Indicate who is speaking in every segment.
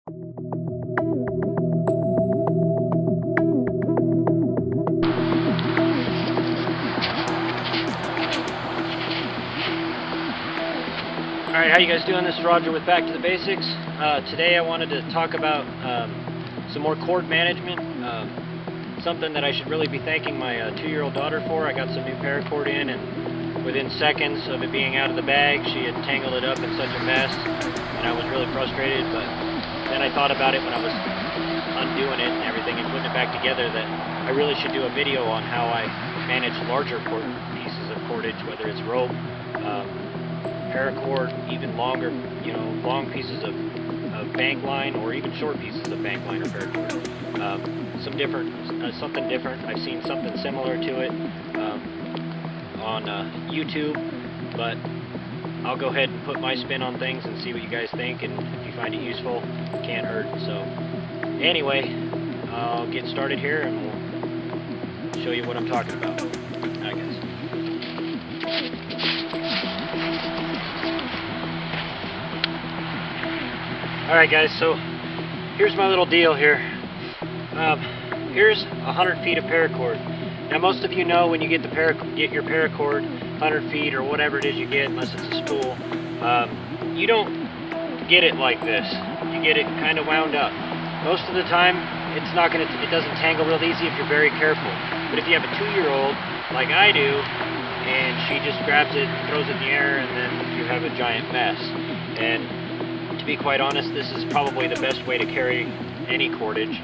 Speaker 1: Alright, how you guys doing? This is Roger with Back to the Basics. Today I wanted to talk about some more cord management. Something that I should really be thanking my 2-year-old daughter for. I got some new paracord in, and within seconds of it being out of the bag, she had tangled it up in such a mess, and I was really frustrated. But then I thought about it when I was undoing it and everything and putting it back together, that I really should do a video on how I manage larger pieces of cordage, whether it's rope, paracord, even longer, long pieces of bank line, or even short pieces of bank line or paracord. Something different. I've seen something similar to it on YouTube, but I'll go ahead and put my spin on things and see what you guys think, and if you find it useful, it can't hurt. So anyway, I'll get started here and we'll show you what I'm talking about. Alright guys. Alright guys, so here's my little deal here. Here's 100 feet of paracord. Now most of you know when you get your paracord 100 feet or whatever it is you get, unless it's a spool, you don't get it like this. You get it kind of wound up. Most of the time it doesn't tangle real easy if you're very careful. But if you have a 2-year-old like I do, and she just grabs it, throws it in the air, and then you have a giant mess. And to be quite honest, this is probably the best way to carry any cordage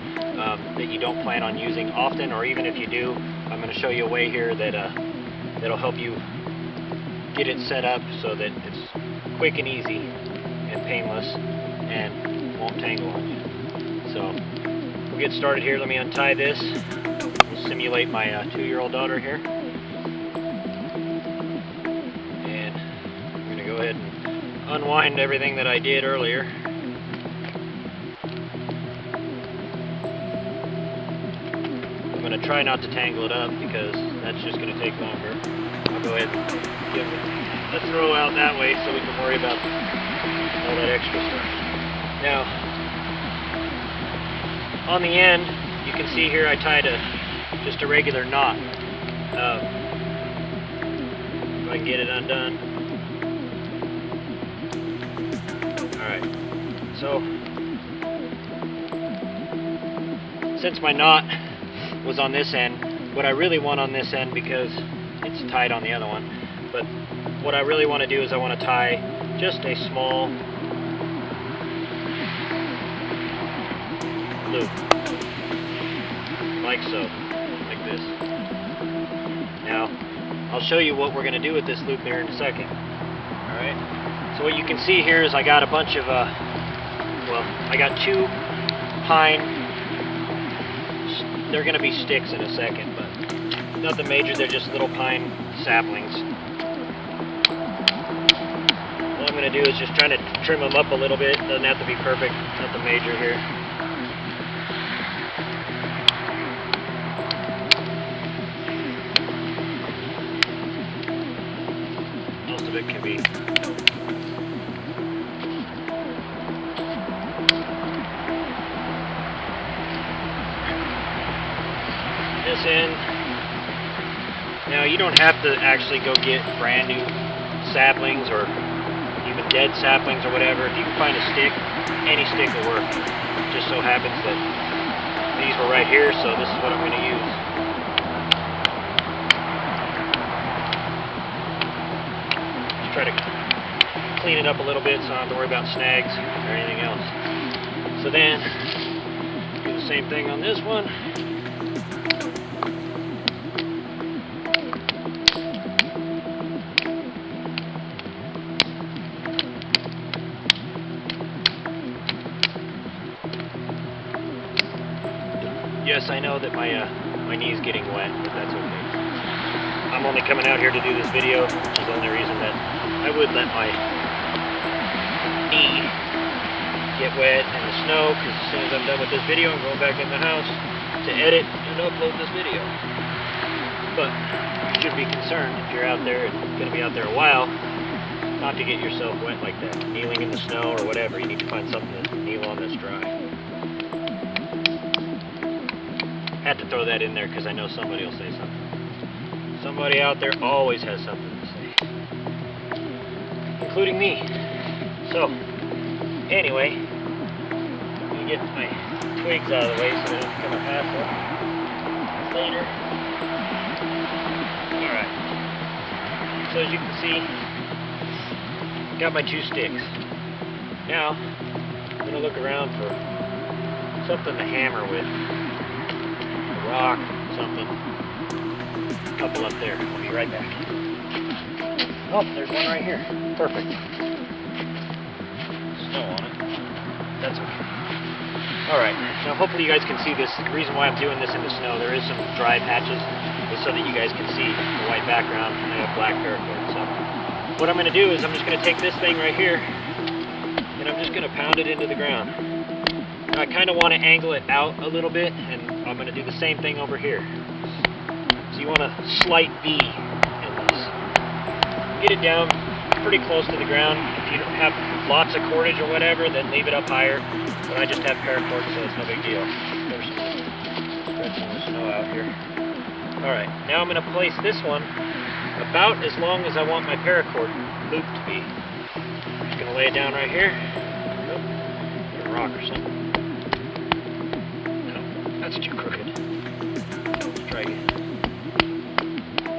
Speaker 1: that you don't plan on using often, or even if you do, I'm going to show you a way here that that'll help you get it set up so that it's quick and easy and painless and won't tangle on you. So we'll get started here. Let me untie this. We'll simulate my 2-year-old daughter here, and I'm going to go ahead and unwind everything that I did earlier. I'm going to try not to tangle it up because that's just going to take longer. I'll go ahead and let's throw out that way so we can worry about all that extra stuff. Now, on the end, you can see here I tied just a regular knot. If I can get it undone. Alright, so since my knot was on this end, what I really want on this end, because it's tied on the other one, but what I really want to do is I want to tie just a small loop, like so, like this. Now, I'll show you what we're going to do with this loop there in a second. Alright, so what you can see here is I got a bunch of, I got 2 pine. They're going to be sticks in a second, but nothing major. They're just little pine saplings. All I'm going to do is just try to trim them up a little bit. Doesn't have to be perfect. Nothing major here. Most of it can be this end. Now you don't have to actually go get brand new saplings or even dead saplings or whatever. If you can find a stick, any stick will work. It just so happens that these were right here, so this is what I'm going to use. Just try to clean it up a little bit so I don't have to worry about snags or anything else. So then, do the same thing on this one. Yes, I know that my knee's getting wet, but that's okay. I'm only coming out here to do this video, which is the only reason that I would let my knee get wet in the snow, because as soon as I'm done with this video, I'm going back in the house to edit and upload this video. But you should be concerned if you're out there and going to be out there a while, not to get yourself wet like that. Kneeling in the snow or whatever, you need to find something to kneel on that's dry. Had to throw that in there because I know somebody will say something. Somebody out there always has something to say, including me. So, anyway, let me get my twigs out of the way so they don't become a hassle later. Alright, so as you can see, got my 2 sticks. Now, I'm going to look around for something to hammer with. A rock, something. A couple up there. I'll be right back. Oh, there's one right here. Perfect. Snow on it. That's okay. Alright, now hopefully you guys can see this. The reason why I'm doing this in the snow, there is some dry patches, is so that you guys can see the white background and I have black paracord. So what I'm going to do is I'm just going to take this thing right here and I'm just going to pound it into the ground. Now I kind of want to angle it out a little bit, and I'm going to do the same thing over here. So you want a slight V in this. Get it down pretty close to the ground. If you don't have lots of cordage or whatever, then leave it up higher. But I just have paracord, so it's no big deal. There's spread some of the snow out here. Alright, now I'm going to place this one about as long as I want my paracord loop to be. I'm just going to lay it down right here. Nope. Get a rock or something. No, that's too crooked. Let's try again.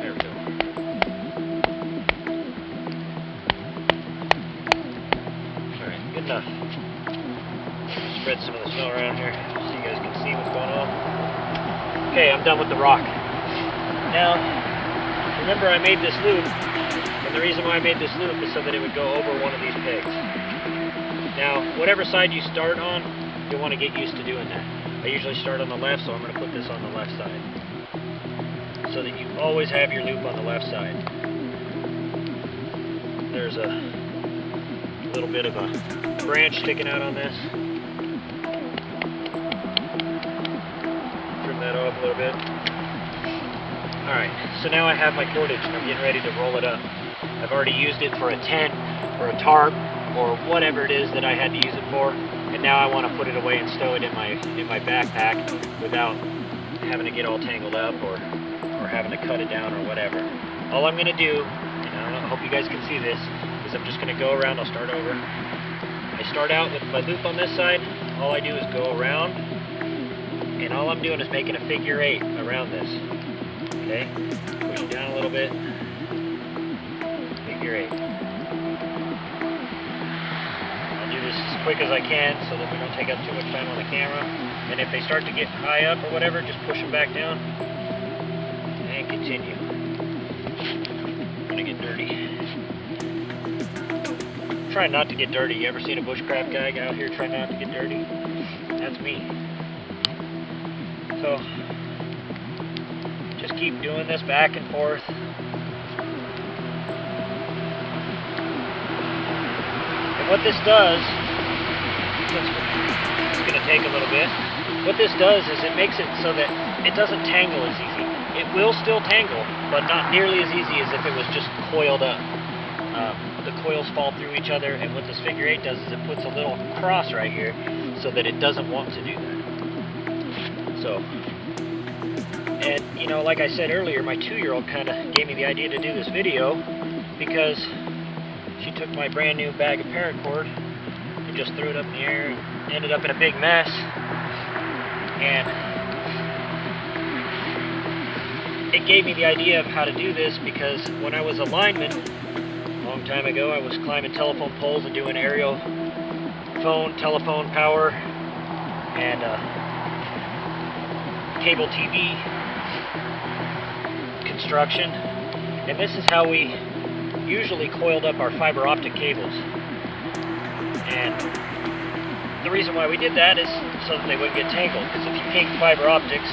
Speaker 1: There we go. Alright, good enough. Spread some of the snow around here so you guys can see what's going on. Okay, I'm done with the rock. Now, remember I made this loop, and the reason why I made this loop is so that it would go over one of these pegs. Now, whatever side you start on, you'll want to get used to doing that. I usually start on the left, so I'm going to put this on the left side. So that you always have your loop on the left side. There's a little bit of a branch sticking out on this. Trim that off a little bit. Alright, so now I have my cordage and I'm getting ready to roll it up. I've already used it for a tent, or a tarp, or whatever it is that I had to use it for, and now I want to put it away and stow it in my backpack without having to get all tangled up or having to cut it down or whatever. All I'm going to do, and I hope you guys can see this, is I'm just going to go around. I'll start over. I start out with my loop on this side. All I do is go around, and all I'm doing is making a figure 8 around this. Okay, push it down a little bit, figure 8. I'll do this as quick as I can so that we don't take up too much time on the camera. And if they start to get high up or whatever, just push them back down and continue. I'm gonna get dirty. Try not to get dirty. You ever seen a bushcraft guy out here try not to get dirty? That's me. So just keep doing this back and forth. And what this does, it's going to take a little bit. What this does is it makes it so that it doesn't tangle as easy. It will still tangle, but not nearly as easy as if it was just coiled up. The coils fall through each other, and what this figure 8 does is it puts a little cross right here so that it doesn't want to do that. So, and, you know, like I said earlier, my 2-year-old kind of gave me the idea to do this video because she took my brand new bag of paracord and just threw it up in the air and ended up in a big mess. And it gave me the idea of how to do this because when I was a lineman, a long time ago, I was climbing telephone poles and doing aerial telephone power, and cable TV construction, and this is how we usually coiled up our fiber optic cables. And the reason why we did that is so that they wouldn't get tangled, because if you kink fiber optics,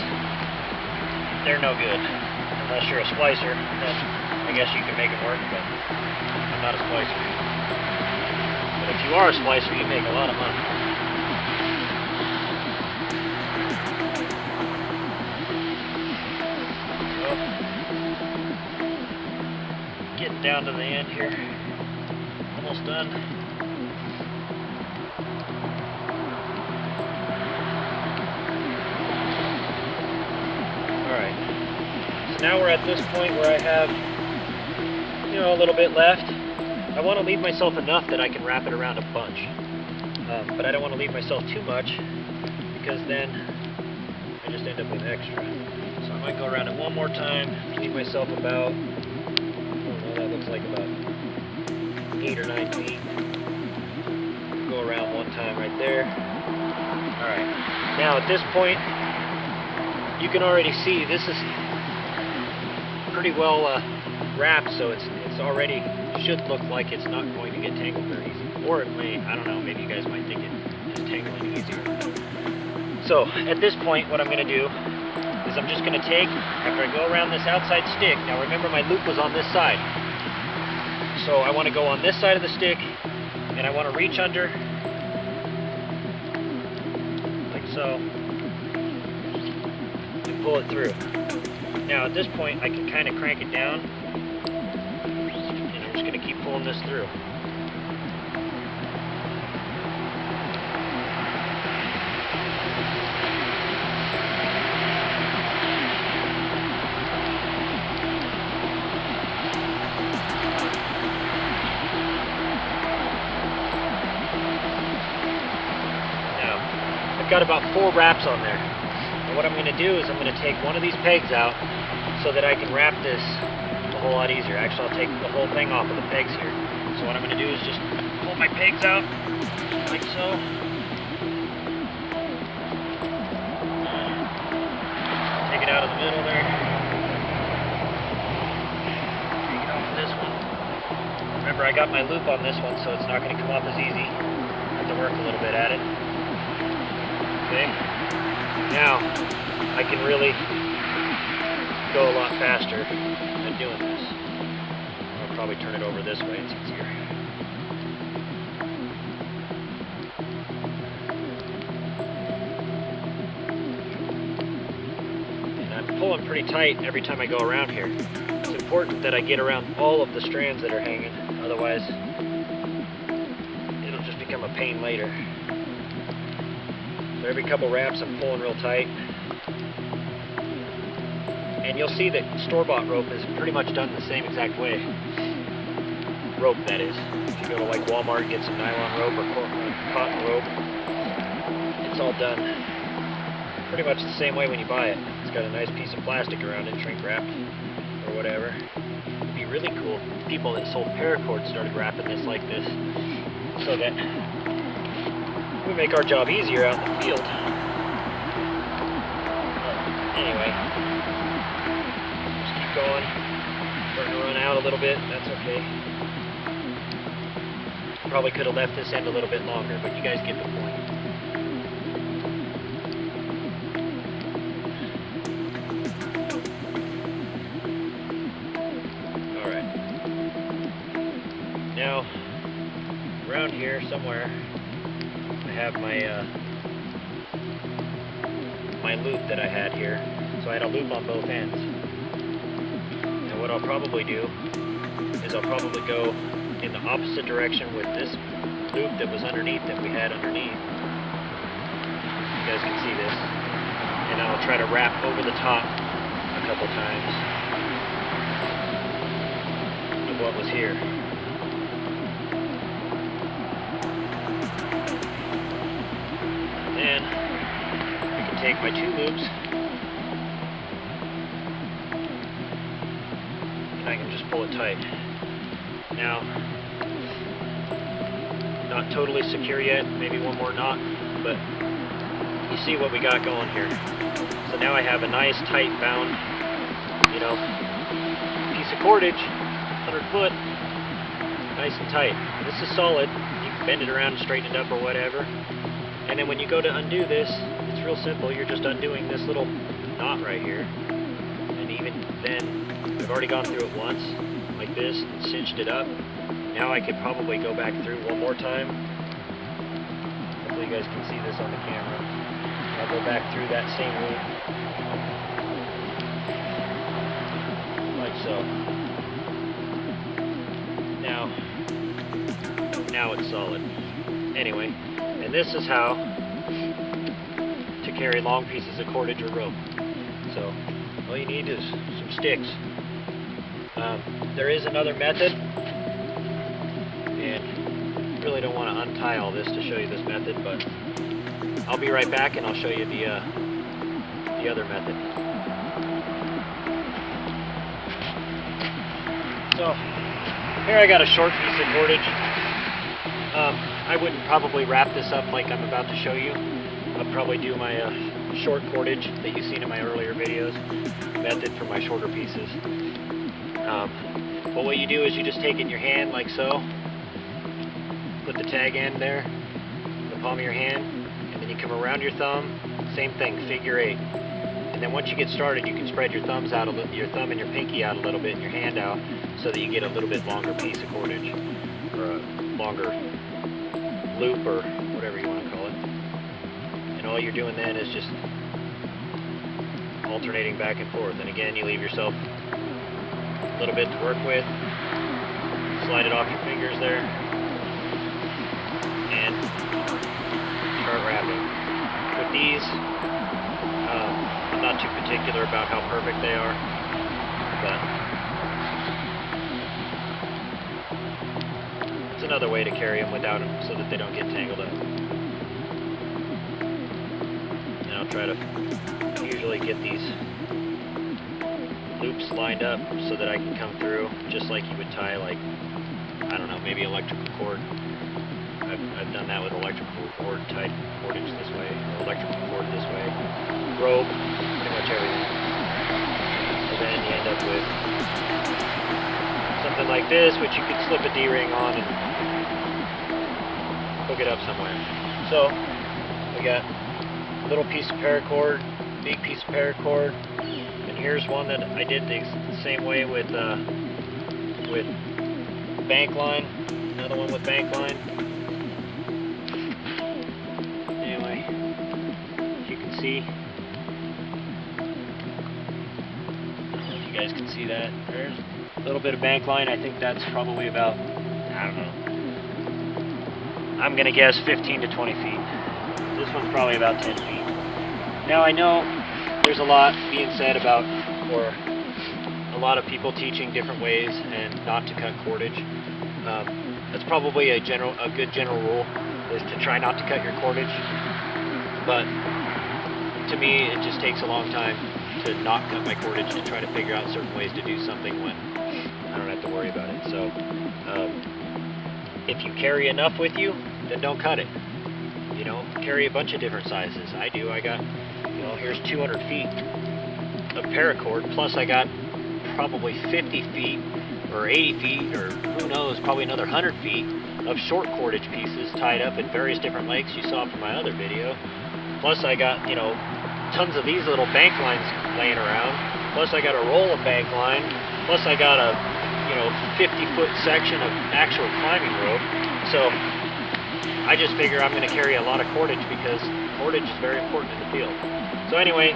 Speaker 1: they're no good. Unless you're a splicer, then I guess you can make it work, but I'm not a splicer. But if you are a splicer, you make a lot of money. Getting down to the end here. Almost done. now we're at this point where I have, you know, a little bit left. I want to leave myself enough that I can wrap it around a bunch. But I don't want to leave myself too much, because then I just end up with extra. So I might go around it one more time, leave myself about, I don't know, that looks like about 8 or 9 feet. Go around one time right there. Alright, now at this point, you can already see this is pretty well wrapped, so it's already should look like it's not going to get tangled very easy. Or it may, I don't know, maybe you guys might think it is tangling easier. So at this point, what I'm going to do is I'm just going to take, after I go around this outside stick, now remember my loop was on this side. So I want to go on this side of the stick, and I want to reach under, like so, and pull it through. Now at this point, I can kind of crank it down, and I'm just going to keep pulling this through. Got about 4 wraps on there. And what I'm going to do is I'm going to take one of these pegs out so that I can wrap this a whole lot easier. Actually, I'll take the whole thing off of the pegs here. So what I'm going to do is just pull my pegs out like so. Take it out of the middle there. Take it off of this one. Remember, I got my loop on this one, so it's not going to come off as easy. I have to work a little bit at it. Okay, now I can really go a lot faster at doing this. I'll probably turn it over this way, it's easier. And I'm pulling pretty tight every time I go around here. It's important that I get around all of the strands that are hanging, otherwise it'll just become a pain later. So every couple wraps I'm pulling real tight. And you'll see that store-bought rope is pretty much done the same exact way. Rope, that is. If you go to like Walmart, get some nylon rope or cotton rope, it's all done pretty much the same way when you buy it. It's got a nice piece of plastic around it, shrink wrapped or whatever. It'd be really cool if people that sold paracord started wrapping this like this, so that we make our job easier out in the field. Anyway, just keep going. Starting to run out a little bit, that's okay. Probably could have left this end a little bit longer, but you guys get the point. Alright. Now, around here somewhere, I have my loop that I had here. So I had a loop on both ends. And what I'll probably do is I'll probably go in the opposite direction with this loop that was underneath that we had underneath. You guys can see this. And I'll try to wrap over the top a couple times of what was here. Then I can take my 2 loops and I can just pull it tight. Now, not totally secure yet, maybe one more knot, but you see what we got going here. So now I have a nice tight bound, you know, piece of cordage, 100 foot, nice and tight. This is solid. You can bend it around and straighten it up or whatever. And then when you go to undo this, it's real simple. You're just undoing this little knot right here. And even then, I've already gone through it once, like this, and cinched it up. Now I could probably go back through one more time. Hopefully you guys can see this on the camera. I'll go back through that same loop. Like so. Now it's solid. Anyway, and this is how to carry long pieces of cordage or rope. So all you need is some sticks. There is another method, and really don't want to untie all this to show you this method, but I'll be right back and I'll show you the other method. So here I got a short piece of cordage. I wouldn't probably wrap this up like I'm about to show you. I'll probably do my short cordage that you've seen in my earlier videos method for my shorter pieces. But what you do is you just take it in your hand like so, put the tag end there, in the palm of your hand, and then you come around your thumb, same thing, figure 8. And then once you get started, you can spread your thumbs out, your thumb and your pinky out a little bit and your hand out, so that you get a little bit longer piece of cordage, or a longer loop, or whatever you want to call it. And all you're doing then is just alternating back and forth. And again, you leave yourself a little bit to work with. Slide it off your fingers there, and start wrapping. With these, I'm not too particular about how perfect they are, but it's another way to carry them without them so that they don't get tangled up. And I'll try to usually get these loops lined up so that I can come through just like you would tie, like, I don't know, maybe electrical cord. I've done that with electrical cord, tied cordage this way, or electrical cord this way, rope, pretty much everything. And then you end up with something like this, which you could slip a D-ring on and hook it up somewhere. So we got a little piece of paracord, big piece of paracord, and here's one that I did the same way with bank line. Another one with bank line. Anyway, you can see. I don't know if you guys can see that. There's a little bit of bank line. I think that's probably about, I don't know, I'm gonna guess 15 to 20 feet. This one's probably about 10 feet. Now I know there's a lot being said about, or a lot of people teaching different ways and not to cut cordage. That's probably a good general rule, is to try not to cut your cordage. But to me, it just takes a long time to not cut my cordage, to try to figure out certain ways to do something when I don't have to worry about it. So if you carry enough with you, then don't cut it. You know, carry a bunch of different sizes. I do. I got, you know, here's 200 feet of paracord, plus I got probably 50 feet or 80 feet, or who knows, probably another 100 feet of short cordage pieces tied up in various different lengths you saw from my other video. Plus I got, you know, tons of these little bank lines laying around. Plus I got a roll of bank line. Plus I got a, you know, 50-foot section of actual climbing rope. So I just figure I'm going to carry a lot of cordage because cordage is very important in the field. So anyway,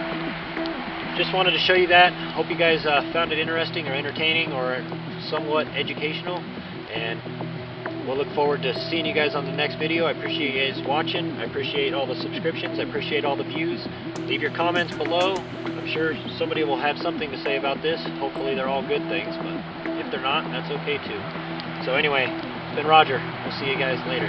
Speaker 1: just wanted to show you that. Hope you guys found it interesting or entertaining or somewhat educational, and we'll look forward to seeing you guys on the next video. I appreciate you guys watching. I appreciate all the subscriptions. I appreciate all the views. Leave your comments below. I'm sure somebody will have something to say about this. Hopefully they're all good things, but if they're not, that's okay too. So anyway, it's been Roger. We'll see you guys later.